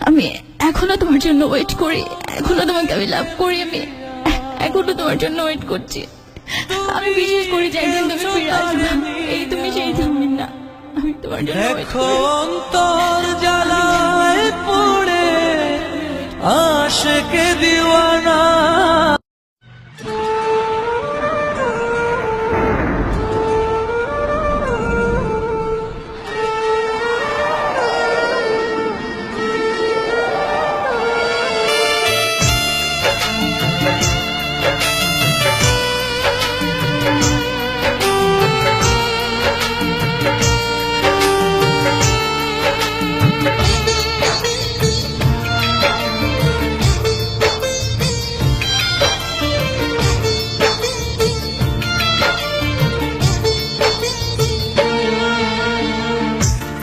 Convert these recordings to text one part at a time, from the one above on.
আমি এখনো তোমার জন্য ওয়েট করি, এখনো তোমাকে আমি লাভ করি, আমি এখনো তোমার জন্য ওয়েট করছি। আমি বিশ্বাস করি যে একদিন তুমি ফিরে আসবে, এই তুমি সেই থামবেন না, আমি তোমার জন্য ওয়েট করি। অন্তর জ্বালায় পড়ে আশিকে দিওয়ানা।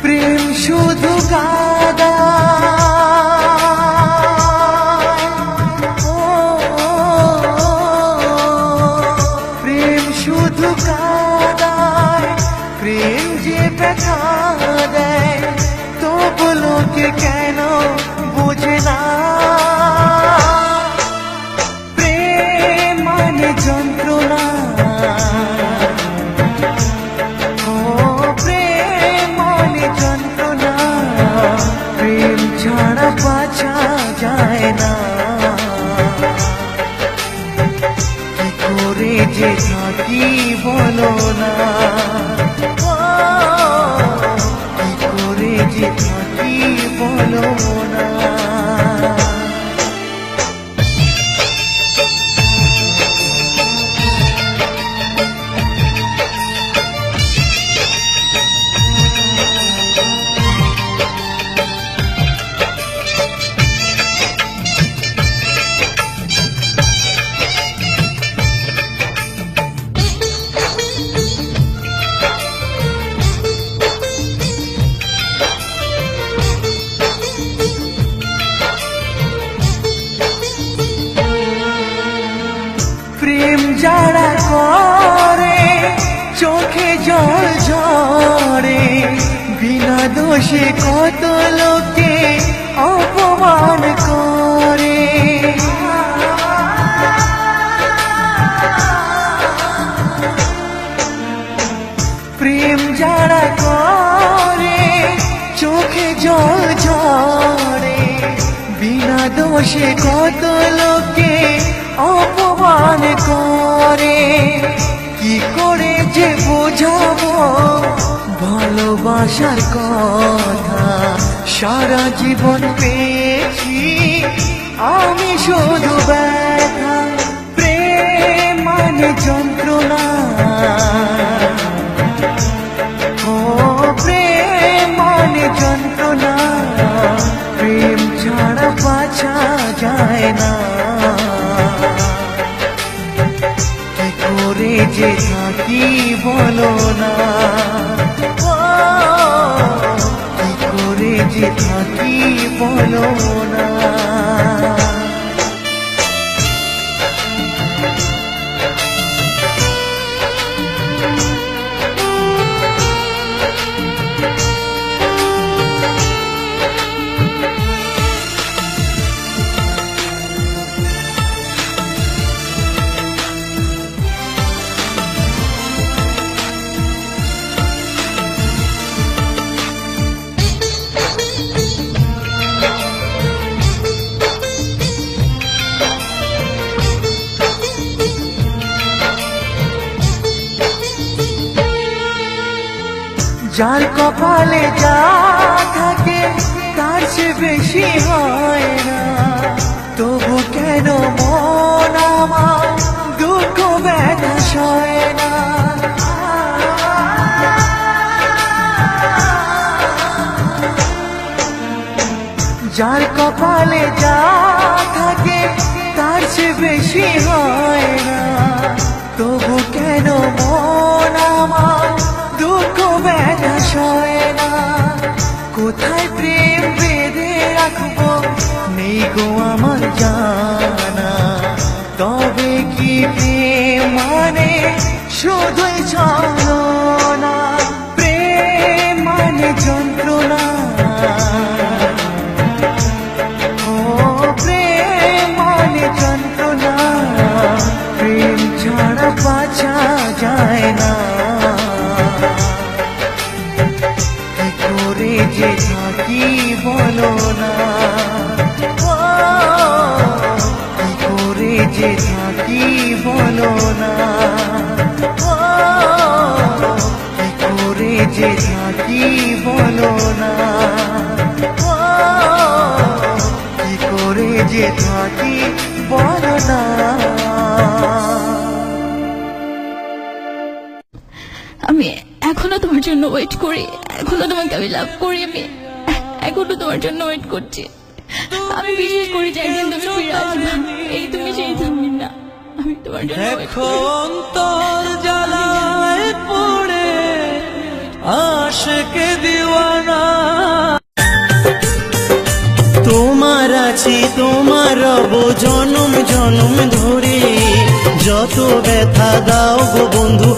প্রেম শুধু কাদা, প্রেম শুধু কাদায়, প্রেম যে ব্যথা দেয়, তবু লোকে কেন বোঝে না। প্রেম মানে যন্ত্রণা, প্রেম ছাড়া বাঁচা যায় না। কি করে যে থাকি বলো না, কি করে যে থাকি বলো না। প্রেম যারা করে চোখে জল ঝরে, বিনা দোষে কত লোকে অপমান করে। প্রেম যারা করে চোখে জল ঝরে, বিনা দোষে কত লোকে অপমান করে। কি করে যে বোঝাবো ভালোবাসার কথা, সারা জীবন পেয়েছি আমি শুধু ব্যথা। প্রেম মানে যন্ত্রণা, ও প্রেম মানে যন্ত্রণা, প্রেম ছাড়া বাঁচা যায় না। কি করে যে থাকি বলো না, কি করে যে থাকি বলো না। যার কপালে যা থাকে তার সে বেশি হয় না, তবু কেন মন আমার দুঃখ ব্যথা সয় না। যার কপালে যা থাকে তার সে বেশি হয় না, তবু কেন মন আমার দুঃখ ব্যথা সয় না। কোথায় প্রেম বেঁধে রাখবো নেই গো আমার জানা, তবে কি প্রেম মানে শুধুই ছলনা। প্রেম মানে যন্ত্রণা, বলো না, ও, কি করে যে থাকি বলো না, ও, কি করে যে থাকি বলো না, ও, কি করে যে থাকি বলো না। আমি এখনো তোমার জন্য ওয়েট করি, এখনো তোমাকে আমি লাভ করি, আমি এখনো তোমার জন্য ওয়েট করছি। আমি বিশ্বাস করি যে একদিন তুমি ফিরে আসবে, এই তুমি সেই তুমি না, আমি তোমার জন্য wait দেখো করি। অন্তর জ্বালায় পড়ে আশকে দিওয়ানা, তোমার আছি তোমার রব জনম জনম ধরে, যত ব্যথা দাও গো বন্ধু